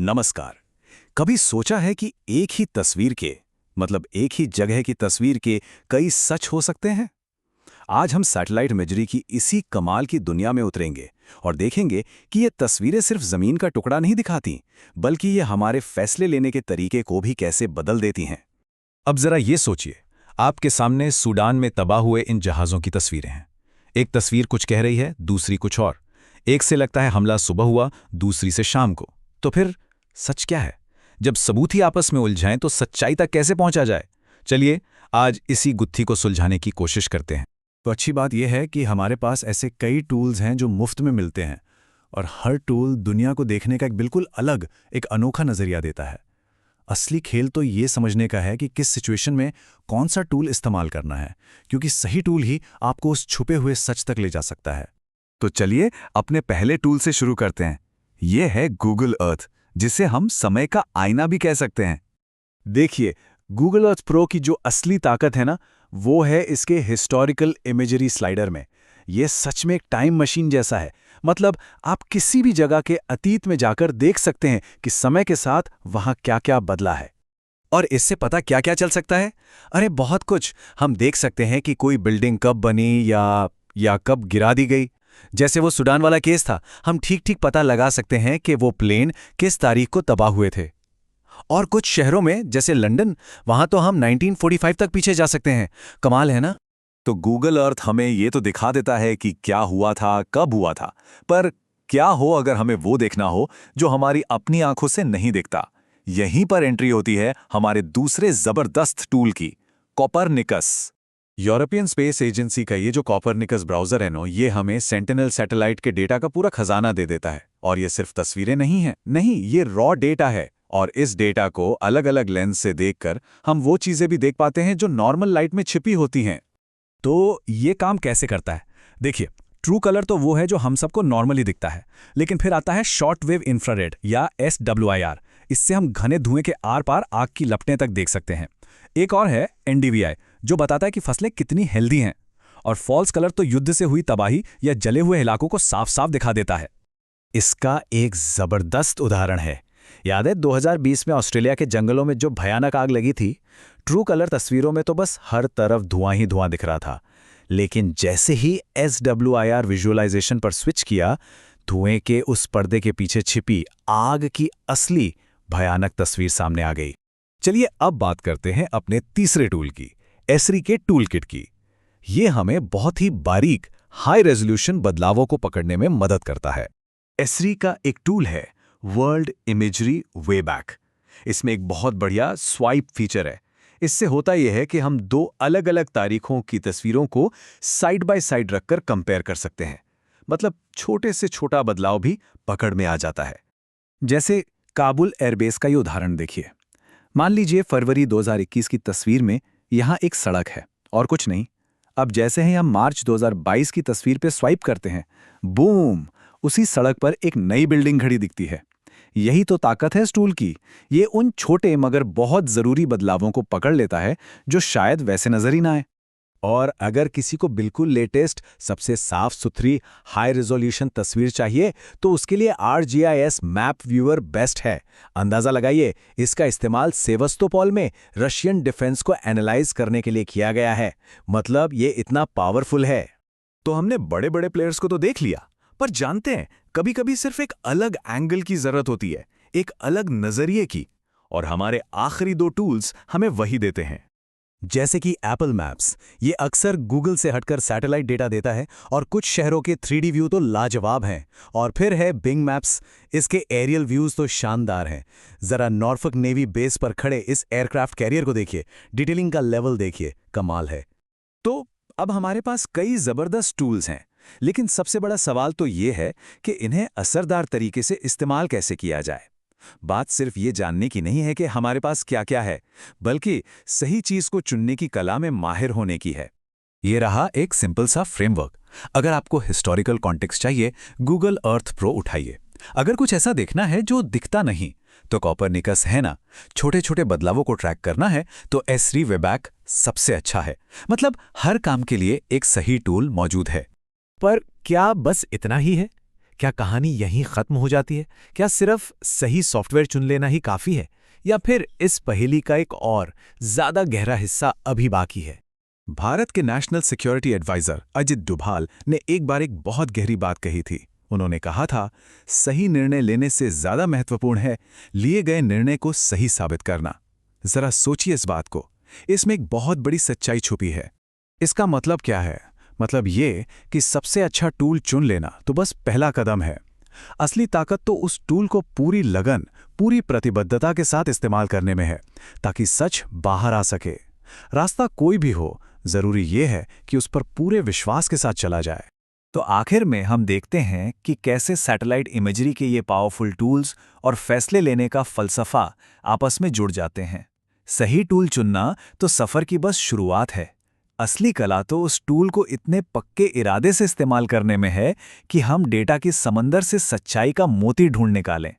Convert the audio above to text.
नमस्कार। कभी सोचा है कि एक ही तस्वीर के मतलब एक ही जगह की तस्वीर के कई सच हो सकते हैं? आज हम सैटेलाइट इमेजरी की इसी कमाल की दुनिया में उतरेंगे और देखेंगे कि ये तस्वीरें सिर्फ जमीन का टुकड़ा नहीं दिखाती, बल्कि ये हमारे फैसले लेने के तरीके को भी कैसे बदल देती हैं। अब जरा ये सोचिए, आपके सामने सूडान में तबाह हुए इन जहाज़ों की तस्वीरें हैं। एक तस्वीर कुछ कह रही है, दूसरी कुछ और। एक से लगता है हमला सुबह हुआ, दूसरी से शाम को। तो फिर सच क्या है? जब सबूत ही आपस में उलझाएं तो सच्चाई तक कैसे पहुंचा जाए? चलिए आज इसी गुत्थी को सुलझाने की कोशिश करते हैं। तो अच्छी बात यह है कि हमारे पास ऐसे कई टूल्स हैं जो मुफ्त में मिलते हैं, और हर टूल दुनिया को देखने का एक बिल्कुल अलग, एक अनोखा नज़रिया देता है। असली खेल तो ये समझने का है कि किस सिचुएशन में कौन सा टूल इस्तेमाल करना है, क्योंकि सही टूल ही आपको उस छुपे हुए सच तक ले जा सकता है। तो चलिए अपने पहले टूल से शुरू करते हैं। ये है गूगल अर्थ, जिसे हम समय का आईना भी कह सकते हैं। देखिए, गूगल अर्थ प्रो की जो असली ताकत है ना, वो है इसके हिस्टोरिकल इमेजरी स्लाइडर में। ये सच में एक टाइम मशीन जैसा है। मतलब आप किसी भी जगह के अतीत में जाकर देख सकते हैं कि समय के साथ वहां क्या-क्या बदला है। और इससे पता क्या-क्या चल सकता है? अरे बहुत कुछ। हम देख सकते हैं कि कोई बिल्डिंग कब बनी या कब गिरा दी गई। जैसे वो सूडान वाला केस था, हम ठीक-ठीक पता लगा सकते हैं कि वो प्लेन किस तारीख को तबाह हुए थे। और कुछ शहरों में, जैसे लंदन, वहां तो हम 1945 तक पीछे जा सकते हैं। कमाल है ना? तो गूगल अर्थ हमें ये तो दिखा देता है कि क्या हुआ था, कब हुआ था, पर क्या हो अगर हमें वो देखना हो जो हमारी अपनी आंखों से नहीं दिखता? यहीं पर एंट्री होती है हमारे दूसरे जबरदस्त टूल की, कोपरनिकस। यूरोपियन स्पेस एजेंसी का ये जो कोपरनिकस ब्राउजर है ना, ये हमें सेंटिनल सैटेलाइट के डेटा का पूरा खजाना दे देता है। और ये सिर्फ तस्वीरें नहीं हैं, नहीं, ये रॉ डेटा है। और इस डेटा को अलग अलग लेंस से देखकर हम वो चीजें भी देख पाते हैं जो नॉर्मल लाइट में छिपी होती हैं। तो ये काम कैसे करता है? देखिए, ट्रू कलर तो वो है जो हम सबको नॉर्मली दिखता है, लेकिन फिर आता है शॉर्ट वेव इंफ्रारेड या SWIR। इससे हम घने धुएं के आर पार आग की लपटें तक देख सकते हैं। एक और है NDVI, जो बताता है कि फसलें कितनी हेल्दी हैं। और फॉल्स कलर तो युद्ध से हुई तबाही या जले हुए इलाकों को साफ साफ दिखा देता है। इसका एक जबरदस्त उदाहरण है। याद है 2020 में ऑस्ट्रेलिया के जंगलों में जो भयानक आग लगी थी? ट्रू कलर तस्वीरों में तो बस हर तरफ धुआं ही धुआं दिख रहा था, लेकिन जैसे ही SWIR विजुअलाइजेशन पर स्विच किया, धुएं के उस पर्दे के पीछे छिपी आग की असली भयानक तस्वीर सामने आ गई। चलिए अब बात करते हैं अपने तीसरे टूल की, एसरी के टूल किट की। ये हमें बहुत ही बारीक, हाई रेजोल्यूशन बदलावों को पकड़ने में मदद करता है। एसरी का एक टूल है वर्ल्ड इमेजरी वेबैक। इसमें एक बहुत बढ़िया स्वाइप फीचर है। इससे होता यह है कि हम दो अलग अलग तारीखों की तस्वीरों को साइड बाय साइड रखकर कंपेयर कर सकते हैं। मतलब छोटे से छोटा बदलाव भी पकड़ में आ जाता है। जैसे काबुल एयरबेस का ये उदाहरण देखिए। मान लीजिए फरवरी 2021 की तस्वीर में यहाँ एक सड़क है और कुछ नहीं। अब जैसे ही हम मार्च 2022 की तस्वीर पे स्वाइप करते हैं, बूम, उसी सड़क पर एक नई बिल्डिंग खड़ी दिखती है। यही तो ताकत है इस टूल की। ये उन छोटे मगर बहुत जरूरी बदलावों को पकड़ लेता है जो शायद वैसे नजर ही ना आए। और अगर किसी को बिल्कुल लेटेस्ट, सबसे साफ सुथरी, हाई रेजोल्यूशन तस्वीर चाहिए तो उसके लिए ArcGIS मैप व्यूअर बेस्ट है। अंदाजा लगाइए, इसका इस्तेमाल सेवस्तोपोल में रशियन डिफेंस को एनालाइज करने के लिए किया गया है। मतलब ये इतना पावरफुल है। तो हमने बड़े बड़े प्लेयर्स को तो देख लिया, पर जानते हैं कभी कभी सिर्फ एक अलग एंगल की जरूरत होती है, एक अलग नजरिए की। और हमारे आखिरी दो टूल्स हमें वही देते हैं। जैसे कि एप्पल मैप्स, ये अक्सर गूगल से हटकर सैटेलाइट डेटा देता है और कुछ शहरों के 3D व्यू तो लाजवाब हैं। और फिर है बिंग मैप्स, इसके एरियल व्यूज तो शानदार हैं। जरा नॉर्फोक नेवी बेस पर खड़े इस एयरक्राफ्ट कैरियर को देखिए, डिटेलिंग का लेवल देखिए, कमाल है। तो अब हमारे पास कई जबरदस्त टूल्स हैं, लेकिन सबसे बड़ा सवाल तो ये है कि इन्हें असरदार तरीके से इस्तेमाल कैसे किया जाए। बात सिर्फ ये जानने की नहीं है कि हमारे पास क्या क्या है, बल्कि सही चीज को चुनने की कला में माहिर होने की है। ये रहा एक सिंपल सा फ्रेमवर्क। अगर आपको हिस्टोरिकल कॉन्टेक्स्ट चाहिए, गूगल अर्थ प्रो उठाइए। अगर कुछ ऐसा देखना है जो दिखता नहीं, तो कोपरनिकस है ना। छोटे छोटे बदलावों को ट्रैक करना है तो एसरी वेबैक सबसे अच्छा है। मतलब हर काम के लिए एक सही टूल मौजूद है। पर क्या बस इतना ही है? क्या कहानी यहीं खत्म हो जाती है? क्या सिर्फ सही सॉफ्टवेयर चुन लेना ही काफी है, या फिर इस पहेली का एक और ज्यादा गहरा हिस्सा अभी बाकी है? भारत के national security adviser Ajit Doval ने एक बार एक बहुत गहरी बात कही थी। उन्होंने कहा था, सही निर्णय लेने से ज्यादा महत्वपूर्ण है लिए गए निर्णय को सही साबित करना। जरा सोचिए इस बात को, इसमें एक बहुत बड़ी सच्चाई छुपी है। इसका मतलब क्या है? मतलब ये कि सबसे अच्छा टूल चुन लेना तो बस पहला कदम है। असली ताकत तो उस टूल को पूरी लगन, पूरी प्रतिबद्धता के साथ इस्तेमाल करने में है, ताकि सच बाहर आ सके। रास्ता कोई भी हो, जरूरी ये है कि उस पर पूरे विश्वास के साथ चला जाए। तो आखिर में हम देखते हैं कि कैसे सैटेलाइट इमेजरी के ये पावरफुल टूल्स और फैसले लेने का फलसफा आपस में जुड़ जाते हैं। सही टूल चुनना तो सफ़र की बस शुरुआत है। असली कला तो उस टूल को इतने पक्के इरादे से इस्तेमाल करने में है कि हम डेटा के समंदर से सच्चाई का मोती ढूंढ निकालें।